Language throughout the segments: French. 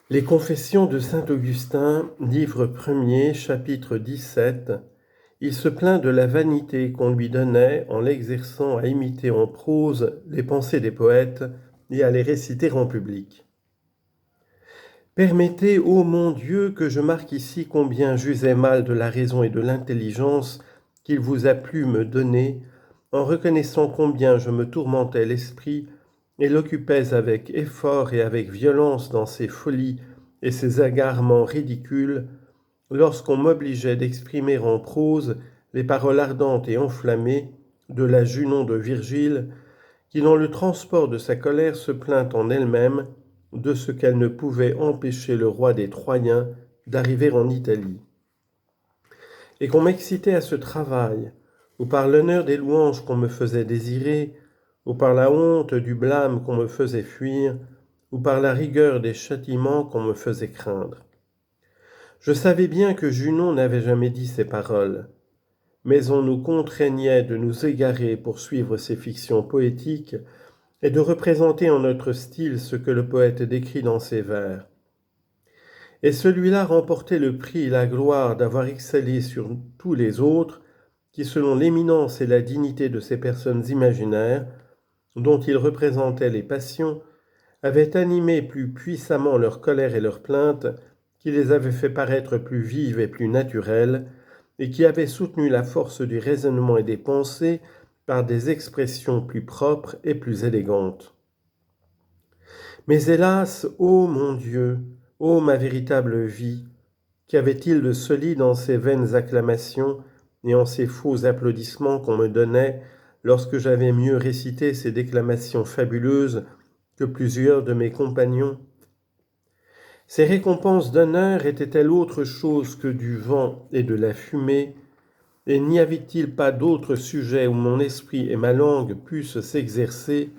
Les Confessions de saint Augustin, livre 1er, chapitre 17. Il se plaint de la vanité qu'on lui donnait en l'exerçant à imiter en prose les pensées des poètes et à les réciter en public. Permettez, ô mon Dieu, que je marque ici combien j'usais mal de la raison et de l'intelligence qu'il vous a plu me donner, en reconnaissant combien je me tourmentais l'esprit et l'occupais avec effort et avec violence dans ses folies et ses égarements ridicules, lorsqu'on m'obligeait d'exprimer en prose les paroles ardentes et enflammées de la Junon de Virgile, qui dans le transport de sa colère se plaint en elle-même de ce qu'elle ne pouvait empêcher le roi des Troyens d'arriver en Italie. Et qu'on m'excitait à ce travail, ou par l'honneur des louanges qu'on me faisait désirer, ou par la honte du blâme qu'on me faisait fuir, ou par la rigueur des châtiments qu'on me faisait craindre. Je savais bien que Junon n'avait jamais dit ces paroles, mais on nous contraignait de nous égarer pour suivre ces fictions poétiques et de représenter en notre style ce que le poète décrit dans ses vers. Et celui-là remportait le prix et la gloire d'avoir excellé sur tous les autres, qui selon l'éminence et la dignité de ces personnes imaginaires, dont il représentait les passions, avaient animé plus puissamment leur colère et leur plainte, qui les avaient fait paraître plus vives et plus naturelles, et qui avaient soutenu la force du raisonnement et des pensées par des expressions plus propres et plus élégantes. Mais hélas, ô mon Dieu, ô ma véritable vie, qu'avait-il de solide en ces vaines acclamations et en ces faux applaudissements qu'on me donnait lorsque j'avais mieux récité ces déclamations fabuleuses que plusieurs de mes compagnons? Ces récompenses d'honneur étaient-elles autre chose que du vent et de la fumée, et n'y avait-il pas d'autres sujets où mon esprit et ma langue pussent s'exercer?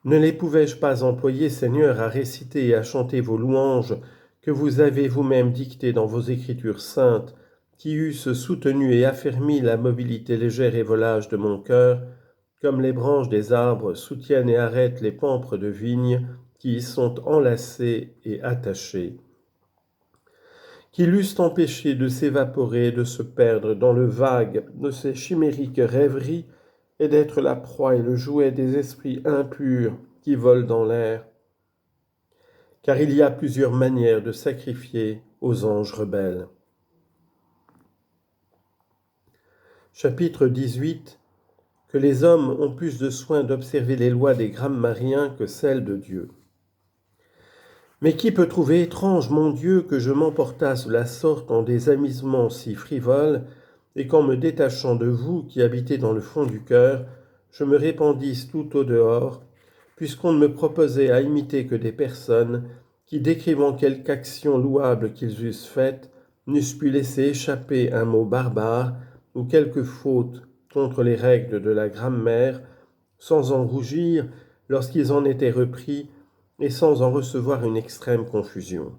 Ne les pouvais-je pas employer, Seigneur, à réciter et à chanter vos louanges que vous avez vous-même dictées dans vos Écritures saintes, qui eussent soutenu et affermi la mobilité légère et volage de mon cœur, comme les branches des arbres soutiennent et arrêtent les pampres de vigne qui y sont enlacés et attachés, qui l'eussent empêché de s'évaporer et de se perdre dans le vague de ces chimériques rêveries et d'être la proie et le jouet des esprits impurs qui volent dans l'air. Car il y a plusieurs manières de sacrifier aux anges rebelles. Chapitre 18. Que les hommes ont plus de soin d'observer les lois des grammariens que celles de Dieu. Mais qui peut trouver étrange, mon Dieu, que je m'emportasse de la sorte en des amusements si frivoles, et qu'en me détachant de vous qui habitez dans le fond du cœur, je me répandisse tout au dehors, puisqu'on ne me proposait à imiter que des personnes qui, décrivant quelque action louable qu'ils eussent faite, n'eussent pu laisser échapper un mot barbare ou quelque faute contre les règles de la grammaire, sans en rougir lorsqu'ils en étaient repris et sans en recevoir une extrême confusion.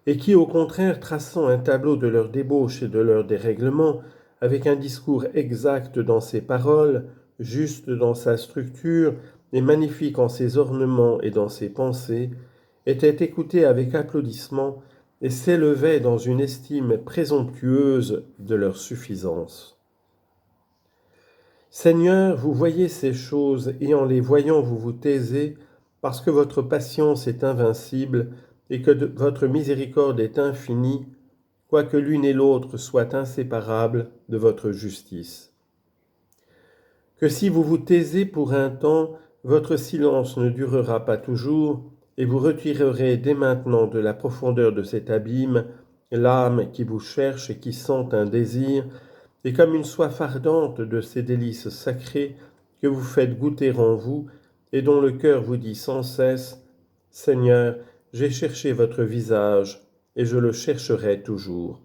Et qui, au contraire, traçant un tableau de leur débauche et de leur dérèglement, avec un discours exact dans ses paroles, juste dans sa structure et magnifique en ses ornements et dans ses pensées, était écouté avec applaudissement et s'élevait dans une estime présomptueuse de leur suffisance. Seigneur, vous voyez ces choses, et en les voyant vous vous taisez, parce que votre patience est invincible, et que votre miséricorde est infinie, quoique l'une et l'autre soient inséparables de votre justice. Que si vous vous taisez pour un temps, votre silence ne durera pas toujours, et vous retirerez dès maintenant de la profondeur de cet abîme l'âme qui vous cherche et qui sent un désir, et comme une soif ardente de ces délices sacrées que vous faites goûter en vous, et dont le cœur vous dit sans cesse, « Seigneur, j'ai cherché votre visage, et je le chercherai toujours. »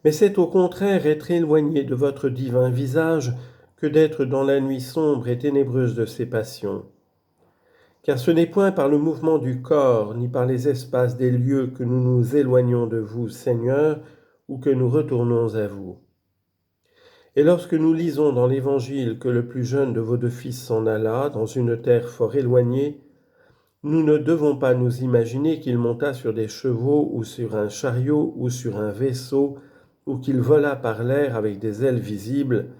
Mais c'est au contraire être éloigné de votre divin visage que d'être dans la nuit sombre et ténébreuse de ses passions. Car ce n'est point par le mouvement du corps, ni par les espaces des lieux que nous nous éloignons de vous, Seigneur, ou que nous retournons à vous. Et lorsque nous lisons dans l'Évangile que le plus jeune de vos deux fils s'en alla dans une terre fort éloignée, Nous ne devons pas nous imaginer qu'il monta sur des chevaux ou sur un chariot ou sur un vaisseau, ou qu'il vola par l'air avec des ailes visibles,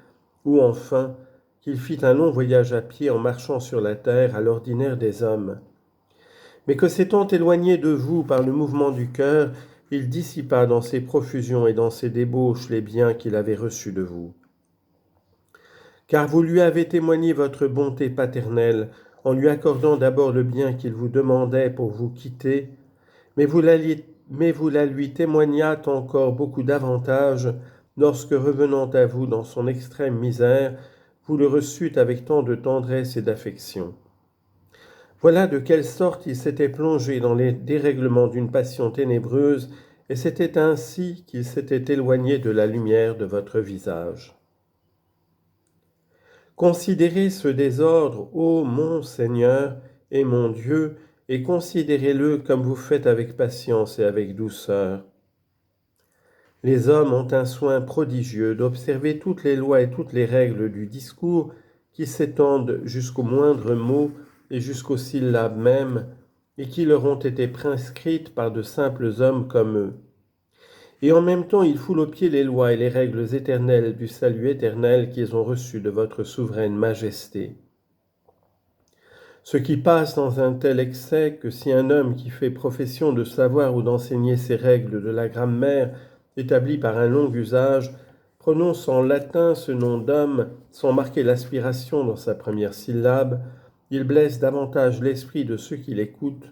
ou enfin qu'il fit un long voyage à pied en marchant sur la terre à l'ordinaire des hommes. Mais que s'étant éloigné de vous par le mouvement du cœur, il dissipa dans ses profusions et dans ses débauches les biens qu'il avait reçus de vous. Car vous lui avez témoigné votre bonté paternelle, en lui accordant d'abord le bien qu'il vous demandait pour vous quitter, mais vous la lui témoignâtes encore beaucoup davantage lorsque, revenant à vous dans son extrême misère, vous le reçûtes avec tant de tendresse et d'affection. Voilà de quelle sorte il s'était plongé dans les dérèglements d'une passion ténébreuse, et c'était ainsi qu'il s'était éloigné de la lumière de votre visage. Considérez ce désordre, ô mon Seigneur et mon Dieu, et considérez-le comme vous faites avec patience et avec douceur. Les hommes ont un soin prodigieux d'observer toutes les lois et toutes les règles du discours qui s'étendent jusqu'aux moindres mots et jusqu'aux syllabes mêmes, et qui leur ont été prescrites par de simples hommes comme eux. Et en même temps, ils foulent aux pieds les lois et les règles éternelles du salut éternel qu'ils ont reçues de votre souveraine majesté. Ce qui passe dans un tel excès que si un homme qui fait profession de savoir ou d'enseigner ces règles de la grammaire établies par un long usage, prononce en latin ce nom d'homme sans marquer l'aspiration dans sa première syllabe, il blesse davantage l'esprit de ceux qui l'écoutent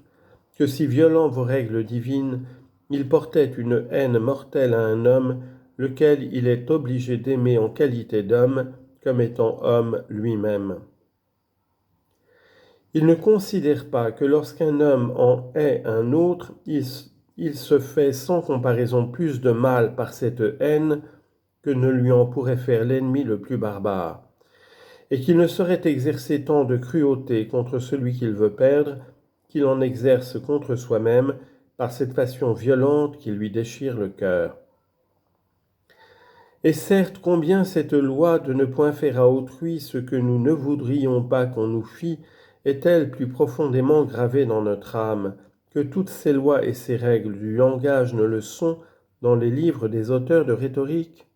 que si, violant vos règles divines, il portait une haine mortelle à un homme, lequel il est obligé d'aimer en qualité d'homme, comme étant homme lui-même. Il ne considère pas que lorsqu'un homme en hait un autre, il se fait sans comparaison plus de mal par cette haine que ne lui en pourrait faire l'ennemi le plus barbare, et qu'il ne saurait exercer tant de cruauté contre celui qu'il veut perdre qu'il en exerce contre soi-même par cette passion violente qui lui déchire le cœur. Et certes, combien cette loi de ne point faire à autrui ce que nous ne voudrions pas qu'on nous fît est-elle plus profondément gravée dans notre âme que toutes ces lois et ces règles du langage ne le sont dans les livres des auteurs de rhétorique?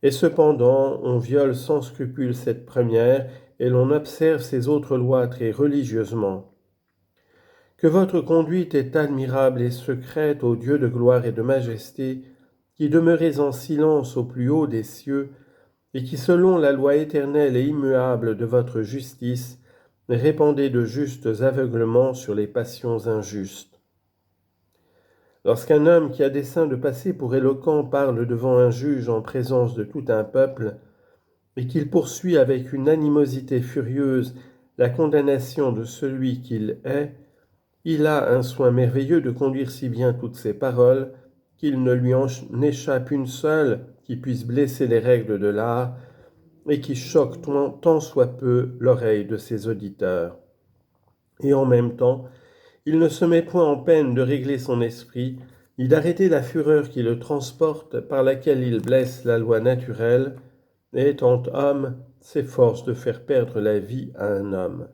Et cependant, on viole sans scrupule cette première et l'on observe ces autres lois très religieusement. Que votre conduite est admirable et secrète, ô Dieu de gloire et de majesté, qui demeurez en silence au plus haut des cieux, et qui, selon la loi éternelle et immuable de votre justice, répandez de justes aveuglements sur les passions injustes. Lorsqu'un homme qui a dessein de passer pour éloquent parle devant un juge en présence de tout un peuple, et qu'il poursuit avec une animosité furieuse la condamnation de celui qu'il est, il a un soin merveilleux de conduire si bien toutes ses paroles qu'il ne lui en échappe une seule qui puisse blesser les règles de l'art et qui choque tant soit peu l'oreille de ses auditeurs. Et en même temps, il ne se met point en peine de régler son esprit, ni d'arrêter la fureur qui le transporte, par laquelle il blesse la loi naturelle, et étant homme, s'efforce de faire perdre la vie à un homme.